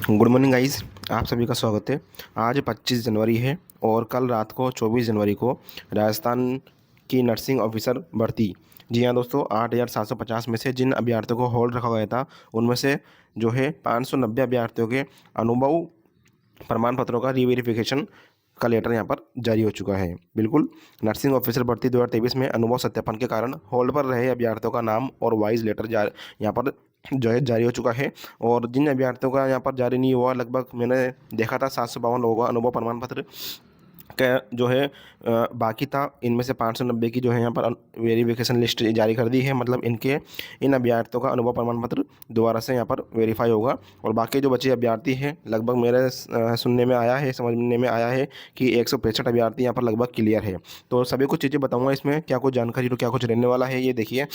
Good morning guys. आप सभी का स्वागत है। आज 25 जनवरी है और कल रात को 24 जनवरी को राजस्थान की नर्सिंग ऑफिसर भर्ती। जी हाँ दोस्तों, 8,750 में से जिन अभ्यर्थियों को होल्ड रखा गया था उनमें से जो है 590 अभ्यर्थियों के अनुभव प्रमाण पत्रों का रीवेरिफिकेशन का लेटर यहाँ पर जारी हो चुका है। बिल्कुल, नर्सिंग ऑफिसर भर्ती 2023 में अनुभव सत्यापन के कारण होल्ड पर रहे अभ्यर्थियों का नाम और वाइज लेटर यहाँ पर जो है जारी हो चुका है। और जिन अभ्यर्थियों का यहाँ पर जारी नहीं हुआ, लगभग मैंने देखा था 752 लोगों का अनुभव प्रमाण पत्र का जो है बाकी था। इनमें से 590 की जो है यहाँ पर वेरिफिकेशन लिस्ट जारी कर दी है। मतलब इन अभ्यर्थियों का अनुभव प्रमाण पत्र दोबारा से यहाँ पर वेरीफाई होगा। और बाकी जो बचे अभ्यर्थी हैं, लगभग मेरे सुनने में आया है, समझने में आया है कि 165 अभ्यर्थी यहाँ पर लगभग क्लियर है। तो सभी कुछ चीज़ें बताऊँगा इसमें, क्या कुछ जानकारी तो क्या कुछ रहने वाला है, ये देखिए।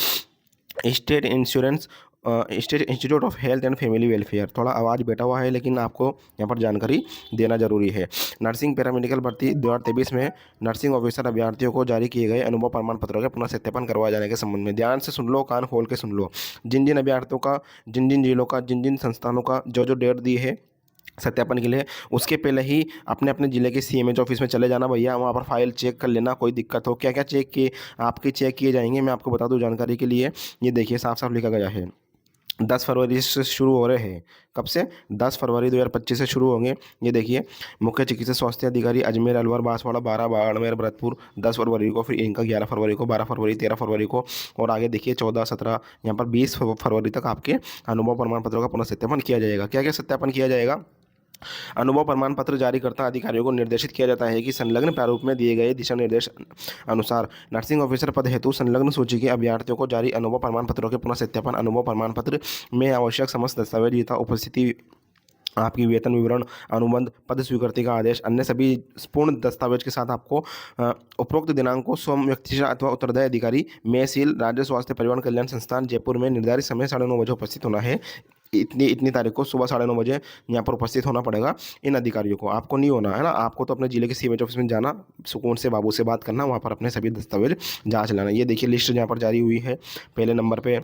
State insurance state institute of health and family welfare, थोड़ा आवाज़ बैठा हुआ है लेकिन आपको यहाँ पर जानकारी देना जरूरी है। नर्सिंग पैरामेडिकल भर्ती 2023 में नर्सिंग ऑफिसर अभ्यर्थियों को जारी किए गए अनुभव प्रमाण पत्रों के पुनः सत्यापन करवाए जाने के संबंध में ध्यान से सुन लो, कान खोल के सुन लो। जिन जिन अभ्यर्थियों का, जिन जिन जिलों का, जिन जिन संस्थानों का जो जो डेट दी है सत्यापन के लिए, उसके पहले ही अपने अपने ज़िले के सीएमएच ऑफिस में चले जाना भैया। वहाँ पर फाइल चेक कर लेना, कोई दिक्कत हो, क्या क्या चेक किए आपके चेक किए जाएंगे, मैं आपको बता दूं जानकारी के लिए। ये देखिए, साफ साफ लिखा गया है। 10 फरवरी से शुरू हो रहे हैं। कब से? 10 फरवरी 2025 से शुरू होंगे। ये देखिए, मुख्य चिकित्सा स्वास्थ्य अधिकारी अजमेर, अलवर, बांसवाड़ा, 12 बाड़मेर, भरतपुर 10 फरवरी को, फिर इनका 11 फरवरी को, 12 फरवरी, 13 फरवरी को, और आगे देखिए 14, 17, यहाँ पर 20 फरवरी तक आपके अनुभव प्रमाण पत्रों का पुनः सत्यापन किया जाएगा। क्या क्या सत्यापन किया जाएगा? अनुभव प्रमाण पत्र जारीकर्ता अधिकारियों को निर्देशित किया जाता है कि संलग्न प्रारूप में दिए गए दिशा निर्देश अनुसार नर्सिंग ऑफिसर पद हेतु संलग्न सूची के अभ्यर्थियों को जारी अनुभव प्रमाण पत्रों के पुनः सत्यापन, अनुभव प्रमाण पत्र में आवश्यक समस्त दस्तावेज यथा उपस्थिति, आपकी वेतन विवरण, अनुबंध, पद स्वीकृति का आदेश, अन्य सभी पूर्ण दस्तावेज के साथ आपको उपरोक्त दिनांक को स्वयं व्यक्ति अथवा उत्तरदायी अधिकारी में सील राज्य स्वास्थ्य परिवहन कल्याण संस्थान जयपुर में निर्धारित समय 9:30 बजे उपस्थित होना है। इतनी इतनी तारीख को सुबह 9:30 बजे यहाँ पर उपस्थित होना पड़ेगा इन अधिकारियों को। आपको नहीं होना है ना, आपको तो अपने जिले के सीएमएच ऑफिस में जाना, सुकून से बाबू से बात करना, वहाँ पर अपने सभी दस्तावेज जांच लाना। ये देखिए लिस्ट यहाँ पर जारी हुई है। पहले नंबर पे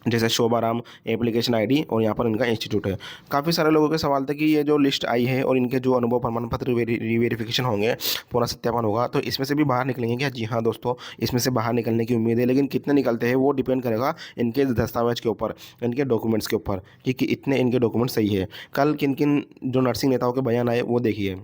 जैसे शोभाराम एप्लीकेशन आईडी, और यहाँ पर इनका इंस्टीट्यूट है। काफ़ी सारे लोगों के सवाल थे कि ये जो लिस्ट आई है और इनके जो अनुभव प्रमाण पत्र रिवेरिफिकेशन होंगे, पूरा सत्यापन होगा, तो इसमें से भी बाहर निकलेंगे क्या? जी हाँ दोस्तों, इसमें से बाहर निकलने की उम्मीद है, लेकिन कितने निकलते हैं वो डिपेंड करेगा इनके दस्तावेज के ऊपर, इनके डॉक्यूमेंट्स के ऊपर, कि इतने इनके डॉक्यूमेंट सही है। कल किन किन जो नर्सिंग नेताओं के बयान आए वो देखिए।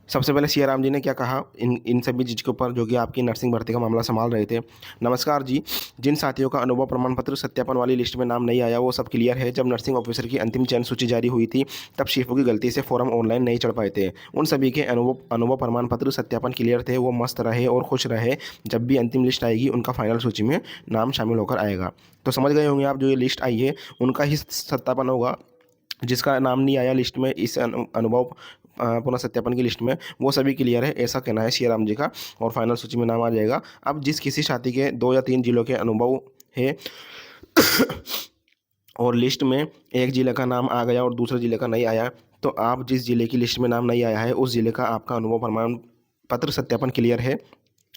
सबसे पहले सिया राम जी ने क्या कहा इन इन सभी चीज़ के ऊपर, जो कि आपकी नर्सिंग भर्ती का मामला संभाल रहे थे। नमस्कार जी, जिन साथियों का अनुभव प्रमाण पत्र सत्यापन वाली लिस्ट में नाम नहीं आया वो सब क्लियर है। जब नर्सिंग ऑफिसर की अंतिम चयन सूची जारी हुई थी तब शिफू की गलती से फॉर्म ऑनलाइन नहीं चढ़ पाए थे। उन सभी के अनुभव अनुभव प्रमाण पत्र सत्यापन क्लियर थे, वो मस्त रहे और खुश रहे। जब भी अंतिम लिस्ट आएगी उनका फाइनल सूची में नाम शामिल होकर आएगा। तो समझ गए होंगे आप, जो ये लिस्ट आई है उनका ही सत्यापन होगा। जिसका नाम नहीं आया लिस्ट में, इस अनुभव पुनः सत्यापन की लिस्ट में, वो सभी क्लियर है, ऐसा कहना है सिया राम जी का, और फाइनल सूची में नाम आ जाएगा। अब जिस किसी साथी के 2 या 3 जिलों के अनुभव है और लिस्ट में एक जिले का नाम आ गया और दूसरे जिले का नहीं आया, तो आप जिस जिले की लिस्ट में नाम नहीं आया है उस जिले का आपका अनुभव प्रमाण पत्र सत्यापन क्लियर है।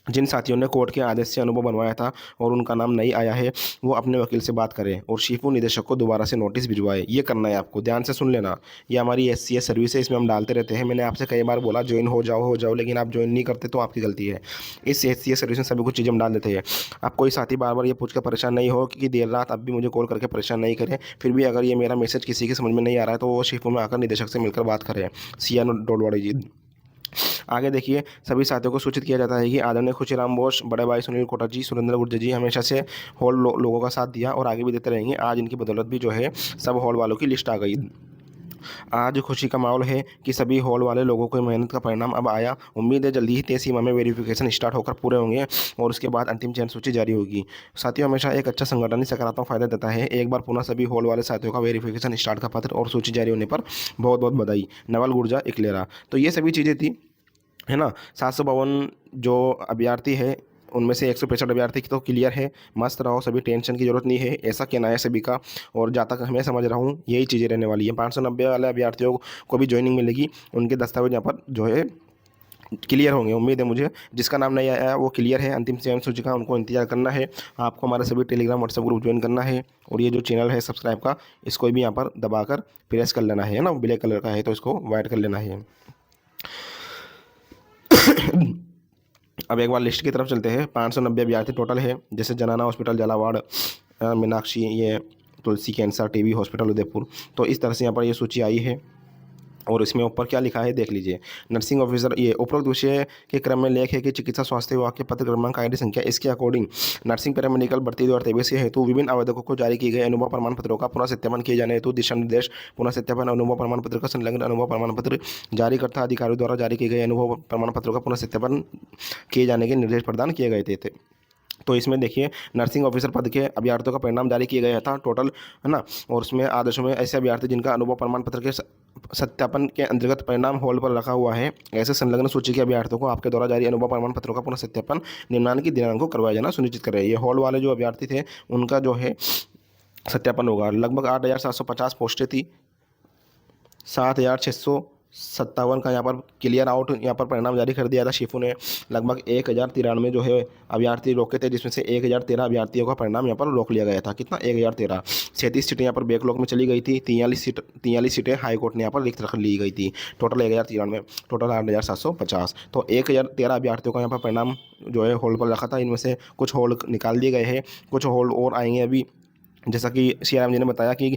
जिन साथियों ने कोर्ट के आदेश से अनुभव बनवाया था और उनका नाम नहीं आया है, वो अपने वकील से बात करें और शिफू निदेशक को दोबारा से नोटिस भिजवाए। ये करना है आपको, ध्यान से सुन लेना। ये हमारी SCS सर्विस है, इसमें हम डालते रहते हैं। मैंने आपसे कई बार बोला ज्वाइन हो जाओ, लेकिन आप ज्वाइन नहीं करते तो आपकी गलती है। इस SCS सर्विस में सभी कुछ चीज़ें हम डाल देते हैं। अब कोई साथी बार बार ये पूछ कर परेशान नहीं हो कि देर रात अब भी मुझे कॉल करके परेशान नहीं करें। फिर भी अगर ये मेरा मैसेज किसी के समझ में नहीं आ रहा है तो वो शिफू में आकर निदेशक से मिलकर बात करें। सिया डोडवाड़ी जी। आगे देखिए, सभी साथियों को सूचित किया जाता है कि आदरणीय खुशीराम बोस, बड़े भाई सुनील कोटा जी, सुरेंद्र गुर्जर जी हमेशा से लोगों का साथ दिया और आगे भी देते रहेंगे। आज इनकी बदौलत भी जो है सब हॉल वालों की लिस्ट आ गई। आज खुशी का माहौल है कि सभी हॉल वाले लोगों को मेहनत का परिणाम अब आया। उम्मीद है जल्दी ही तय सीमा में वेरिफिकेशन स्टार्ट होकर पूरे होंगे और उसके बाद अंतिम चयन सूची जारी होगी। साथियों, हमेशा एक अच्छा संगठन ही सकारात्मक फायदा देता है। एक बार पुनः सभी हॉल वाले साथियों का वेरिफिकेशन स्टार्ट का पत्र और सूची जारी होने पर बहुत बहुत बधाई। नवल गुर्जा इकलेरा। तो ये सभी चीज़ें थी, है ना। 752 जो अभ्यर्थी है उनमें से 165 अभ्यर्थी तो क्लियर है। मस्त रहो, सभी टेंशन की जरूरत नहीं है, ऐसा कहना है सभी का। और जहाँ तक मैं समझ रहा हूँ यही चीज़ें रहने वाली है। 590 वाले अभ्यर्थियों को भी ज्वाइनिंग मिलेगी, उनके दस्तावेज यहाँ पर जो है क्लियर होंगे, उम्मीद है मुझे। जिसका नाम नहीं आया वो क्लियर है, अंतिम चयन सूची का उनको इंतजार करना है। आपको हमारे सभी टेलीग्राम व्हाट्सएप ग्रुप ज्वाइन करना है, और ये जो चैनल है सब्सक्राइब का, इसको भी यहाँ पर दबाकर प्रेस कर लेना है ना, ब्लैक कलर का है तो इसको वाइट कर लेना है। अब एक बार लिस्ट की तरफ चलते हैं। 590 अभ्यर्थी टोटल है, जैसे जनाना हॉस्पिटल झालावाड़, मीनाक्षी, ये तुलसी कैंसर टीबी हॉस्पिटल उदयपुर। तो इस तरह से यहाँ पर ये सूची आई है, और इसमें ऊपर क्या लिखा है देख लीजिए। नर्सिंग ऑफिसर, ये उपरोक्त विषय के क्रम में लेख है कि चिकित्सा स्वास्थ्य विभाग के पत्र क्रमांक आईडी संख्या इसके अकॉर्डिंग नर्सिंग पैरामेडिकल भर्ती 2023 हेतु विभिन्न आवेदकों को जारी किए गए अनुभव प्रमाण पत्रों का पुनः सत्यापन किए जाने हेतु दिशा निर्देश। पुनः सत्यापन अनुभव प्रमाण पत्र का संलग्न अनुभव प्रमाण पत्र जारीकर्ता अधिकारियों द्वारा जारी किए गए अनुभव प्रमाण पत्रों का पुनः सत्यापन किए जाने के निर्देश प्रदान किए गए थे। तो इसमें देखिए, नर्सिंग ऑफिसर पद के अभ्यर्थियों का परिणाम जारी किया गया था टोटल, है ना। और उसमें आदेशों में ऐसे अभ्यर्थी जिनका अनुभव प्रमाण पत्र के सत्यापन के अंतर्गत परिणाम होल्ड पर रखा हुआ है, ऐसे संलग्न सूची के अभ्यर्थियों को आपके द्वारा जारी अनुभव प्रमाण पत्रों का पुनः सत्यापन निम्नलिखित दिनांक को करवाया जाना सुनिश्चित करें। ये होल्ड वाले जो अभ्यर्थी थे उनका जो है सत्यापन होगा। लगभग 8,750 पोस्टें थी, 7,657 का यहाँ पर क्लियर आउट यहाँ पर परिणाम जारी कर दिया था शिफू ने। लगभग 1,093 जो है अभ्यर्थी रोके थे, जिसमें से 1,013 अभ्यर्थियों का परिणाम यहाँ पर रोक लिया गया था। कितना? 1,013। 37 सीटें यहाँ पर बैकलॉग में चली गई थी, 43 सीटें हाईकोर्ट ने यहाँ पर रिक्त रख ली गई थी। Total 1,093, total 8,750। तो 1,013 अभ्यर्थियों का यहाँ पर परिणाम जो है होल्ड पर रखा था। इनमें से कुछ होल्ड निकाल दिए गए हैं, कुछ होल्ड और आएंगे अभी। जैसा कि सीआरएम जी ने बताया कि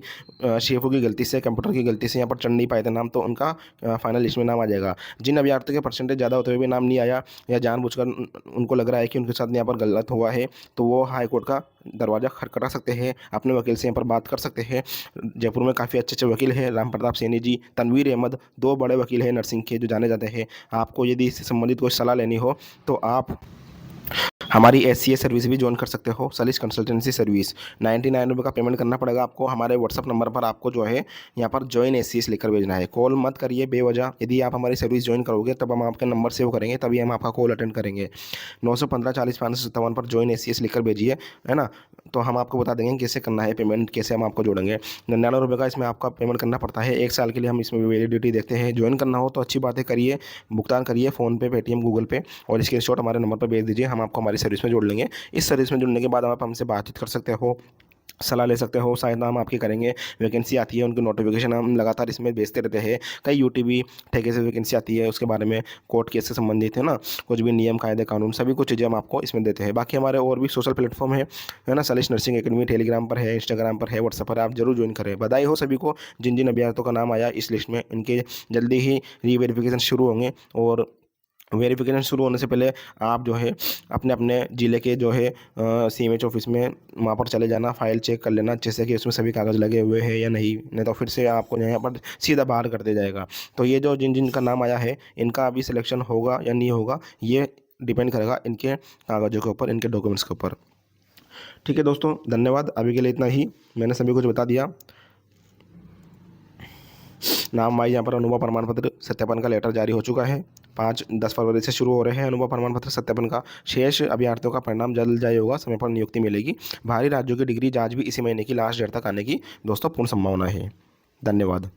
शेफू की गलती से, कंप्यूटर की गलती से यहाँ पर चढ़ नहीं पाए थे नाम, तो उनका फाइनल लिस्ट में नाम आ जाएगा। जिन अभ्यर्थियों के परसेंटेज ज़्यादा होते हुए भी नाम नहीं आया, या जानबूझकर उनको लग रहा है कि उनके साथ यहाँ पर गलत हुआ है, तो वो हाई कोर्ट का दरवाज़ा खटखटा सकते हैं, अपने वकील से यहाँ पर बात कर सकते हैं। जयपुर में काफ़ी अच्छे वकील हैं, राम प्रताप सैनी जी, तनवीर अहमद, 2 बड़े वकील हैं नर्सिंग के जो जाने जाते हैं। आपको यदि इससे संबंधित कोई सलाह लेनी हो तो आप हमारी SCA सर्विस भी ज्वाइन कर सकते हो, सलिस कंसल्टेंसी सर्विस। 99 रुपये का पेमेंट करना पड़ेगा आपको। हमारे व्हाट्सअप नंबर पर आपको जो है यहाँ पर ज्वाइन SCS लिखकर भेजना है। कॉल मत करिए बेवजह। यदि आप हमारी सर्विस ज्वाइन करोगे तब हम आपका नंबर सेव करेंगे, तभी हम आपका कॉल अटेंड करेंगे। 915 40 557 पर ज्वाइन SCS लिखकर भेजिए, है ना। तो हम आपको बता देंगे कैसे करना है पेमेंट, कैसे हम आपको जोड़ेंगे। 99 रुपये का इसमें आपका पेमेंट करना पड़ता है। 1 साल के लिए हम इसमें वैलिडिटी देखते हैं। ज्वाइन करना हो तो अच्छी बातें करिए, भुगतान करिए फ़ोनपे, पेटीएम, गूगल पे, और स्क्रीनशॉट हमारे नंबर पर भेज दीजिए। हम आपको हमारी सर्विस में जोड़ लेंगे। इस सर्विस में जुड़ने के बाद आप हमसे बातचीत कर सकते हो, सलाह ले सकते हो, सहायता हम आपकी करेंगे। वैकेंसी आती है, उनकी नोटिफिकेशन हम लगातार इसमें भेजते रहते हैं। कई यूटीबी ठेके से वैकेंसी आती है, उसके बारे में कोर्ट केस से संबंधित है ना, कुछ भी नियम, कायदे, कानून, सभी कुछ चीज़ें हम आपको इसमें देते हैं। बाकी हमारे और भी सोशल प्लेटफॉर्म है ना। सलिस नर्सिंग एकेडमी टेलीग्राम पर है, इंस्टाग्राम पर है, व्हाट्सएप पर, आप जरूर ज्वाइन करें। बधाई हो सभी को जिन जिन अभ्यर्थियों का नाम आया इस लिस्ट में। इनके जल्दी ही रीवेरिफिकेशन शुरू होंगे, और वेरिफिकेशन शुरू होने से पहले आप जो है अपने अपने ज़िले के जो है CMH ऑफिस में वहाँ पर चले जाना, फाइल चेक कर लेना जैसे कि उसमें सभी कागज़ लगे हुए हैं या नहीं तो फिर से आपको यहाँ पर सीधा बाहर कर दिया जाएगा। तो ये जो जिन जिन का नाम आया है, इनका अभी सिलेक्शन होगा या नहीं होगा, ये डिपेंड करेगा इनके कागज़ों के ऊपर, इनके डॉक्यूमेंट्स के ऊपर। ठीक है दोस्तों, धन्यवाद। अभी के लिए इतना ही, मैंने सभी कुछ बता दिया। नाम वाइज यहाँ पर अनुभव प्रमाण पत्र सत्यापन का लेटर जारी हो चुका है। 5-10 फरवरी से शुरू हो रहे हैं अनुभव प्रमाण पत्र सत्यापन का। शेष अभ्यर्थियों का परिणाम जल्द जारी होगा, समय पर नियुक्ति मिलेगी। बाहरी राज्यों की डिग्री जांच भी इसी महीने की लास्ट डेट तक आने की दोस्तों पूर्ण संभावना है। धन्यवाद।